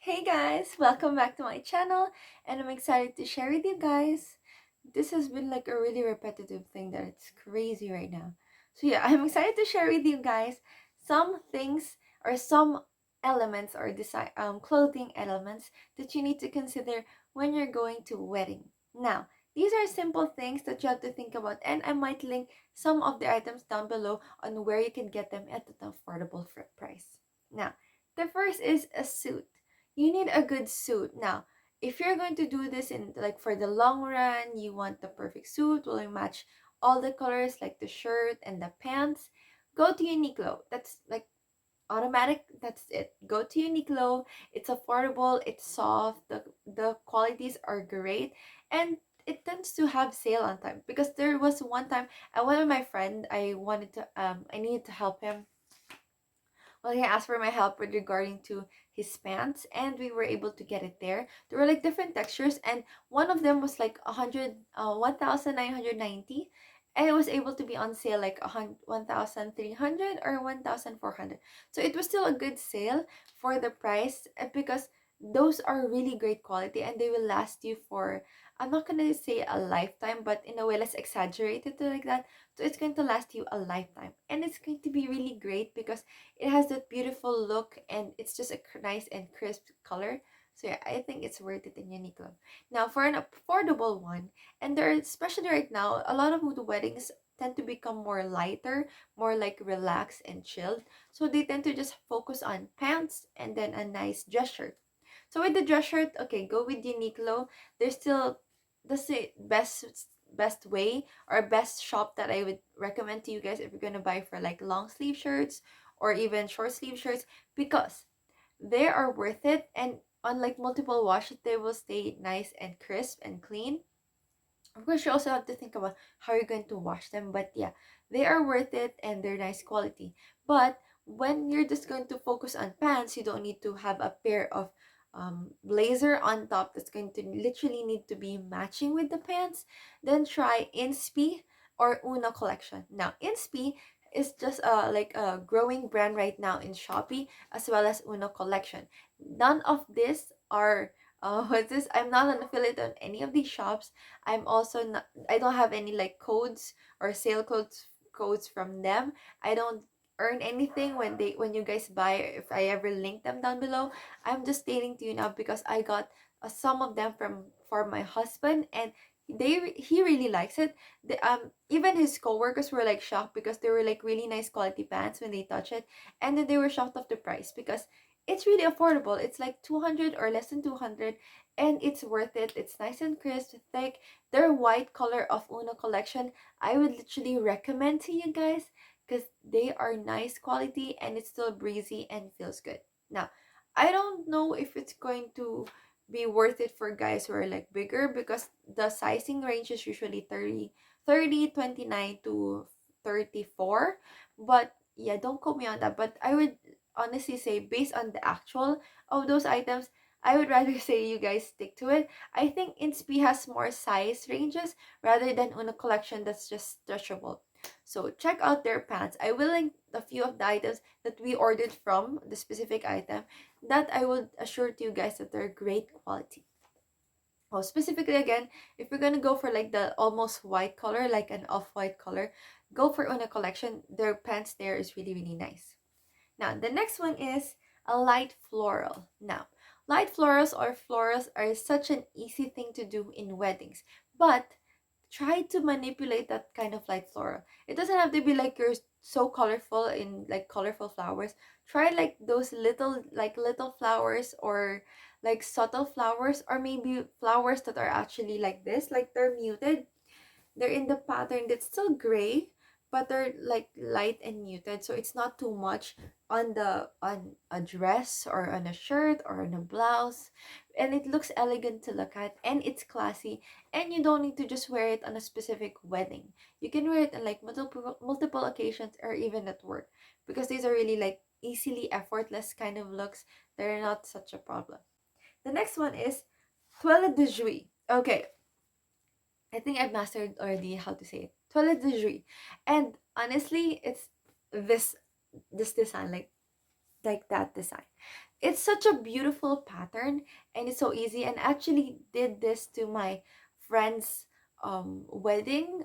Hey guys, welcome back to my channel, and I'm excited to share with you guys. This has been like a really repetitive thing that it's crazy right now. So yeah, I'm excited to share with you guys some things or some elements or design clothing elements that you need to consider when you're going to a wedding. Now, these are simple things that you have to think about, and I might link some of the items down below on where you can get them at an affordable price. Now, the first is a suit. You need a good suit. Now, if you're going to do this in like for the long run, you want the perfect suit, will match all the colors like the shirt and the pants, go to Uniqlo. That's like automatic. That's it. Go to Uniqlo. It's affordable, it's soft, the qualities are great, and it tends to have sale on time because there was one time I went with my friend. I needed to help him. Well, he asked for my help with regarding to his pants, and we were able to get it there. There were like different textures, and one of them was like 1,990, and it was able to be on sale like 1,300 or 1,400. So it was still a good sale for the price, because those are really great quality and they will last you for, I'm not gonna say a lifetime, but in a way, let's exaggerate it to like that. So it's going to last you a lifetime, and it's going to be really great because it has that beautiful look and it's just a nice and crisp color. So yeah, I think it's worth it in Uniqlo. Now for an affordable one, and there, especially right now, a lot of the weddings tend to become more lighter, more like relaxed and chilled. So they tend to just focus on pants and then a nice dress shirt. So with the dress shirt, okay, go with Uniqlo. There's still the best way or best shop that I would recommend to you guys if you're gonna buy for like long sleeve shirts or even short sleeve shirts, because they are worth it, and unlike multiple washes, they will stay nice and crisp and clean. Of course, you also have to think about how you're going to wash them, but yeah, they are worth it and they're nice quality. But when you're just going to focus on pants, you don't need to have a pair of blazer on top that's going to literally need to be matching with the pants. Then try INSPI or Uno collection. Now, INSPI is just like a growing brand right now in Shopee, as well as Uno collection. None of this are what's this? I'm not an affiliate on any of these shops. I'm also not, I don't have any like codes or sale codes from them. I don't earn anything when you guys buy, if I ever link them down below. I'm just stating to you now because I got some of them from for my husband, and he really likes it. Even his coworkers were like shocked because they were like really nice quality pants when they touch it, and then they were shocked of the price because it's really affordable. It's like 200 or less than 200, and it's worth it. It's nice and crisp, thick. Their white color of Uno collection, I would literally recommend to you guys because they are nice quality and it's still breezy and feels good. Now, I don't know if it's going to be worth it for guys who are like bigger, because the sizing range is usually 29 to 34. But yeah, don't quote me on that. But I would honestly say, based on the actual of those items, I would rather say you guys stick to it. I think INSPI has more size ranges rather than Uno collection that's just stretchable. So check out their pants. I will link a few of the items that we ordered from the specific item, that I would assure to you guys that they're great quality. Oh, specifically again, if you're gonna go for like the almost white color, like an off-white color, go for Una collection. Their pants there is really, really nice. Now, the next one is a light floral. Now, light florals are such an easy thing to do in weddings, but try to manipulate that kind of light floral. It doesn't have to be like you're so colorful in like colorful flowers. Try like those little flowers, or like subtle flowers, or maybe flowers that are actually like this, like they're muted, they're in the pattern that's still gray, but they're like light and muted, so it's not too much on a dress or on a shirt or on a blouse, and it looks elegant to look at, and it's classy, and you don't need to just wear it on a specific wedding. You can wear it on like multiple occasions or even at work, because these are really like easily effortless kind of looks. They're not such a problem. The next one is Toile de Jouy. Okay, I think I've mastered already how to say it. Toile de Jouy. And honestly, it's this this design, like that design. It's such a beautiful pattern, and it's so easy. And actually did this to my friend's wedding.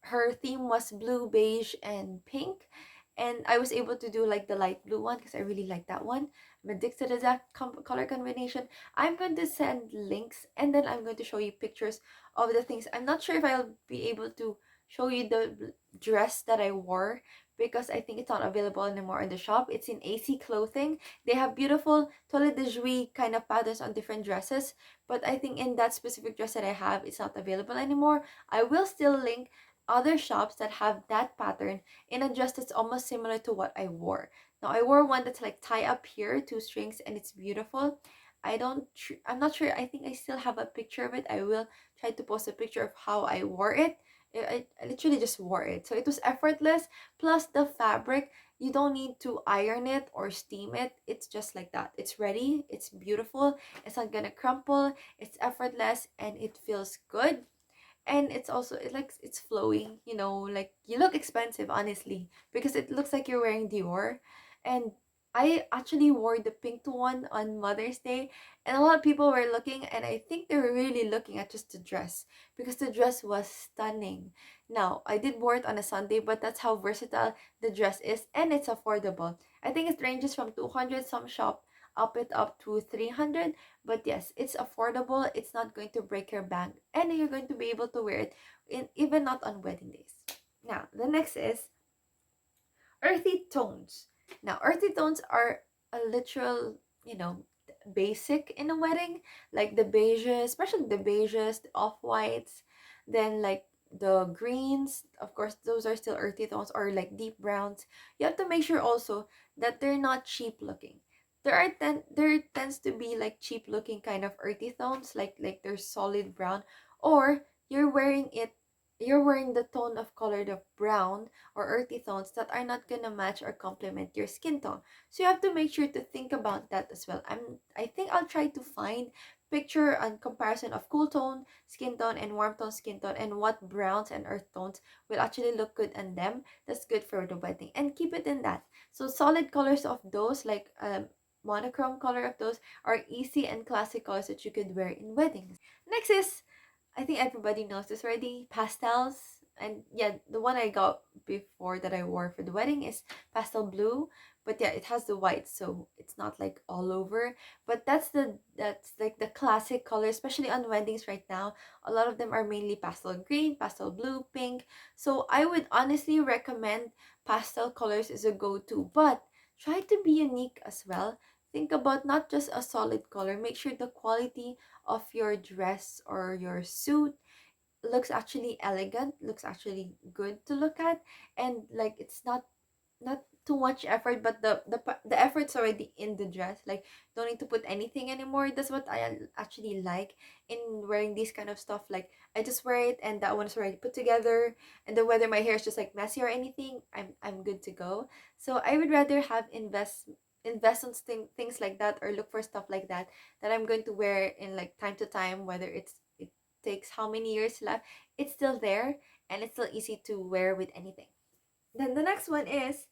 Her theme was blue, beige, and pink. And I was able to do like the light blue one because I really like that one. I'm addicted to that color combination. I'm going to send links, and then I'm going to show you pictures of the things. I'm not sure if I'll be able to show you the dress that I wore because I think it's not available anymore in the shop. It's in AC Clothing. They have beautiful Toile de Jouy kind of patterns on different dresses, but I think in that specific dress that I have, it's not available anymore. I will still link other shops that have that pattern in a dress that's almost similar to what I wore. Now I wore one that's like tie up here, two strings, and it's beautiful. I'm not sure. I think I still have a picture of it. I will try to post a picture of how I wore it. I literally just wore it. So it was effortless. Plus the fabric, you don't need to iron it or steam it. It's just like that. It's ready. It's beautiful. It's not gonna crumple. It's effortless and it feels good. And it's also it's flowing, like you look expensive honestly because it looks like you're wearing Dior. And I actually wore the pink one on Mother's Day, and a lot of people were looking, and I think they were really looking at just the dress because the dress was stunning. Now I did wear it on a Sunday, but that's how versatile the dress is, and it's affordable. I think it ranges from 200, some shop up to 300. But yes, it's affordable. It's not going to break your bank, and you're going to be able to wear it even not on wedding days. Now, the next is earthy tones. Now, earthy tones are a literal, basic in a wedding, like the beiges, especially the beiges, the off-whites, then like the greens. Of course, those are still earthy tones, or like deep browns. You have to make sure also that they're not cheap looking. There tends to be like cheap looking kind of earthy tones, like they're solid brown, or you're wearing it you're wearing the tone of color of brown or earthy tones that are not gonna match or complement your skin tone. So you have to make sure to think about that as well. I think I'll try to find picture and comparison of cool tone skin tone and warm tone skin tone, and what browns and earth tones will actually look good on them. That's good for the wedding, and keep it in that. So solid colors of those, like monochrome color of those, are easy and classic colors that you could wear in weddings. Next is, I think everybody knows this already, pastels. And yeah, the one I got before that I wore for the wedding is pastel blue. But yeah, it has the white, so it's not like all over. But that's like the classic color, especially on weddings right now. A lot of them are mainly pastel green, pastel blue, pink. So I would honestly recommend pastel colors is a go-to, but try to be unique as well. Think about not just a solid color. Make sure the quality of your dress or your suit looks actually elegant, looks actually good to look at, and like it's not too much effort, but the effort's already in the dress. Like, don't need to put anything anymore. That's what I actually like in wearing these kind of stuff. Like, I just wear it and that one's already put together, and then whether my hair is just like messy or anything, I'm good to go. So I would rather have invest on things like that, or look for stuff like that that I'm going to wear in like time to time, whether it takes how many years left, it's still there, and it's still easy to wear with anything. Then the next one is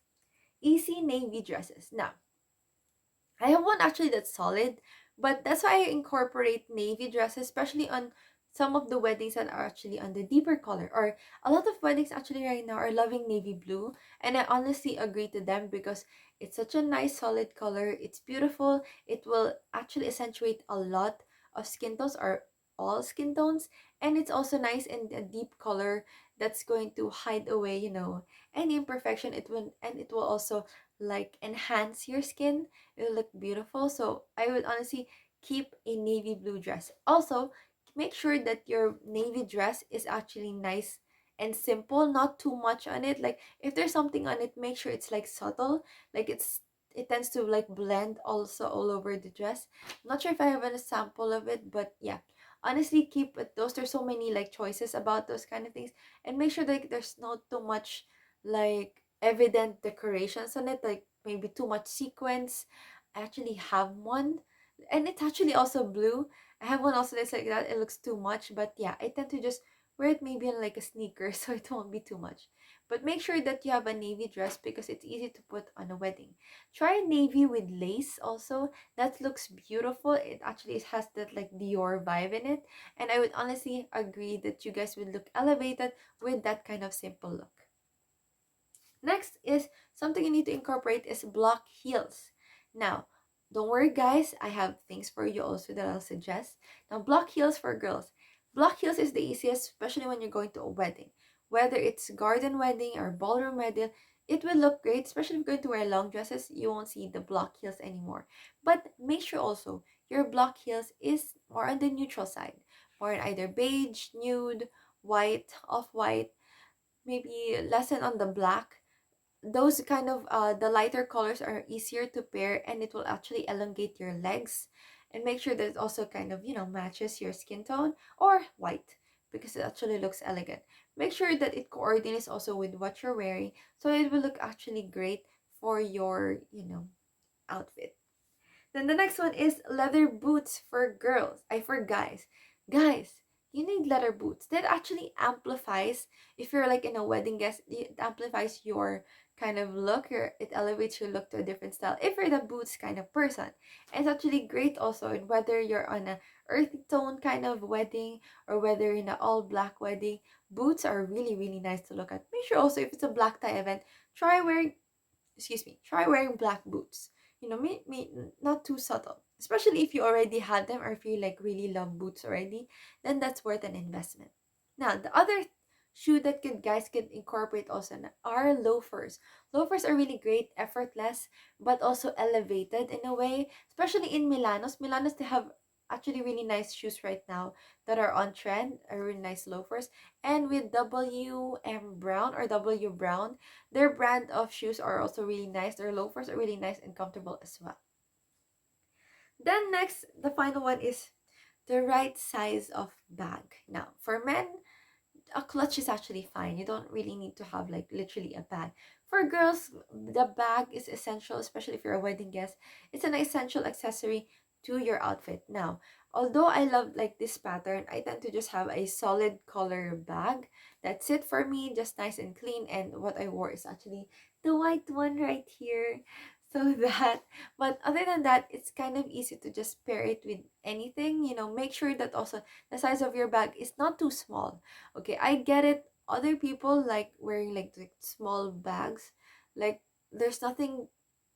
easy navy dresses. Now, I have one actually that's solid, but that's why I incorporate navy dresses, especially on some of the weddings that are actually on the deeper color. Or a lot of weddings actually right now are loving navy blue, and I honestly agree to them because it's such a nice solid color. It's beautiful. It will actually accentuate a lot of skin tones, or all skin tones, and it's also nice in a deep color that's going to hide away, any imperfection. It will also like enhance your skin. It'll look beautiful. So I would honestly keep a navy blue dress. Also, make sure that your navy dress is actually nice and simple, not too much on it. Like, if there's something on it, make sure it's like subtle. Like, it tends to like blend also all over the dress. I'm not sure if I have a sample of it, but yeah. Honestly, keep it those. There's so many like choices about those kind of things, and make sure that there's not too much like evident decorations on it, like maybe too much sequins. I actually have one, and it's actually also blue. I have one also that's like that. It looks too much, but yeah, I tend to just wear it maybe on like a sneaker, so it won't be too much. But make sure that you have a navy dress because it's easy to put on a wedding. Try navy with lace also. That looks beautiful. It actually has that like Dior vibe in it. And I would honestly agree that you guys would look elevated with that kind of simple look. Next is something you need to incorporate is block heels. Now, don't worry guys, I have things for you also that I'll suggest. Now, block heels for girls. Block heels is the easiest, especially when you're going to a wedding. Whether it's garden wedding or ballroom wedding, it will look great, especially if you're going to wear long dresses, you won't see the block heels anymore. But make sure also your block heels is more on the neutral side, more in either beige, nude, white, off-white, maybe lessen on the black. Those kind of the lighter colors are easier to pair, and it will actually elongate your legs, and make sure that it also kind of matches your skin tone, or white, because it actually looks elegant. Make sure that it coordinates also with what you're wearing, so it will look actually great for your outfit. Then the next one is leather boots for girls. For guys. Guys, you need leather boots. That actually amplifies, if you're like in a wedding guest, it amplifies your kind of look. It elevates your look to a different style if you're the boots kind of person. And it's actually great also in whether you're on a earthy tone kind of wedding or whether in an all black wedding. Boots are really, really nice to look at. Make sure also if it's a black tie event, try wearing try wearing black boots. Not too subtle. Especially if you already had them or if you like really love boots already, then that's worth an investment. Now, the other shoe that guys could incorporate also are loafers. Loafers are really great, effortless, but also elevated in a way, especially in Milanos. Milanos, they have actually really nice shoes right now that are on trend, are really nice loafers. And with WM Brown or W Brown, their brand of shoes are also really nice. Their loafers are really nice and comfortable as well. Then next, the final one is the right size of bag. Now, for men, a clutch is actually fine. You don't really need to have like literally a bag. For girls, the bag is essential, especially if you're a wedding guest. It's an essential accessory to your outfit. Now, although I love like this pattern, I tend to just have a solid color bag. That's it for me, just nice and clean. And what I wore is actually the white one right here. So that, but other than that, it's kind of easy to just pair it with anything. Make sure that also the size of your bag is not too small. Okay, I get it. Other people like wearing like small bags. Like there's nothing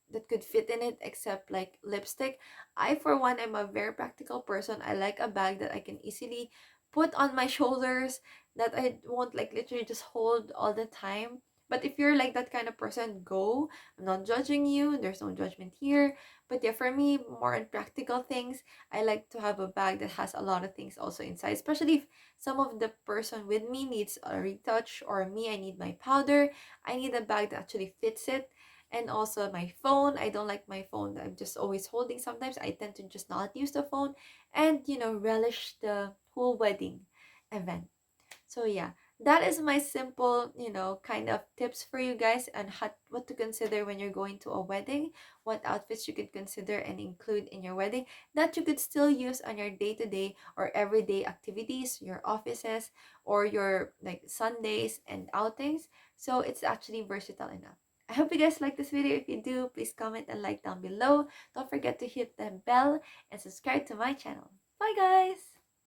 that could fit in it except like lipstick. I for one am a very practical person. I like a bag that I can easily put on my shoulders, that I won't like literally just hold all the time. But if you're like that kind of person, go. I'm not judging you. There's no judgment here. But yeah, for me, more on practical things, I like to have a bag that has a lot of things also inside, especially if some of the person with me needs a retouch, or me, I need my powder. I need a bag that actually fits it. And also my phone, I don't like my phone that I'm just always holding. Sometimes I tend to just not use the phone, and relish the whole wedding event. So yeah, that is my simple, kind of tips for you guys on what to consider when you're going to a wedding, what outfits you could consider and include in your wedding that you could still use on your day-to-day or everyday activities, your offices, or your like Sundays and outings. So it's actually versatile enough. I hope you guys like this video. If you do, please comment and like down below. Don't forget to hit the bell and subscribe to my channel. Bye guys!